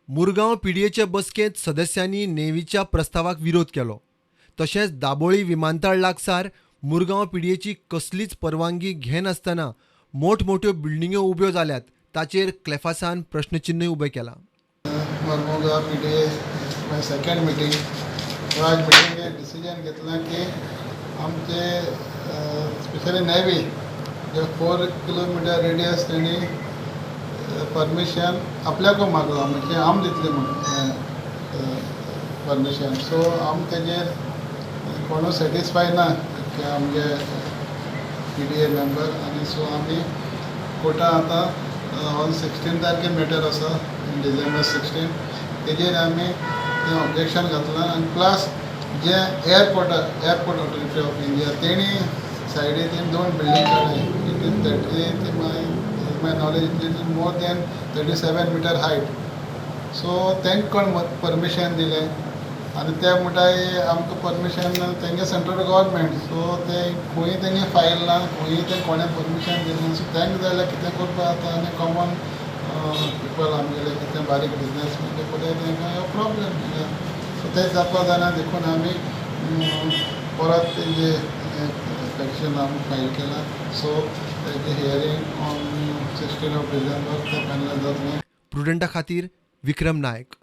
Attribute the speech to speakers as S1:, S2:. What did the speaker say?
S1: मुरगांव पीडीएच्या बसकेंत सदस्यांनी नेवीच्या प्रस्तावाक विरोध केलो. तशेंच दाबोळी विमानतळ लागसार मुरगांव पीडीएची कसलीच परवानगी घेनासतना मोठमोठ्यो बिल्डिंग्यो उब्यो जाल्यात ताचेर क्लेफासान प्रश्नचिन्नय उबें केलां.
S2: Murgaon PDA second meeting. आज मिटींगेक डिसिजन घेतलां की आमचे स्पेशली नेवी जे 4 किलोमीटर रेडियस तेणी परमिशन आपल्याकूय मागला, म्हणजे आम दितले म्हणून परमिशन. सो आम तेजेर कोणू सॅटिस्फाय ना की आमगे पीडीए मेंबर, आनी सो आमी कोर्टान आतां ऑन 16 तारखेर मॅटर आसा, डिसेंबर 16. तेजेर आमी तें ऑब्जेक्शन घातलां. आनी प्लस जे एअरपोर्ट ऑथॉरिटी ऑफ इंडिया तेणी सायडीन 2 बिल्डींग काडल्याय. It is 30 my knowledge it is more than 37 metre height. So तेंक कोण परमिशन दिलें आनी ते म्हणटाय आमकां परमिशन तेंगे सेंट्रल गव्हर्मेंट. सो ते खंय तेंगे फायल ना, खंय ते कोणें परमिशन दिलें. सो तेंक जाल्यार कितें करपा जाता. आनी कॉमन पिपल आमगेले कितें बारीक बिजनस म्हणजे पळय तेंकां प्रॉब्लेम. सो तें जावपा जायना देखून आमी परत तेंगे पेटिशन आमी फायल केलां. सो तेजे हियरींग ऑन 16 ऑफ डिसेंबर ते फायनल जातलें.
S1: प्रुडंटा खातीर विक्रम नायक.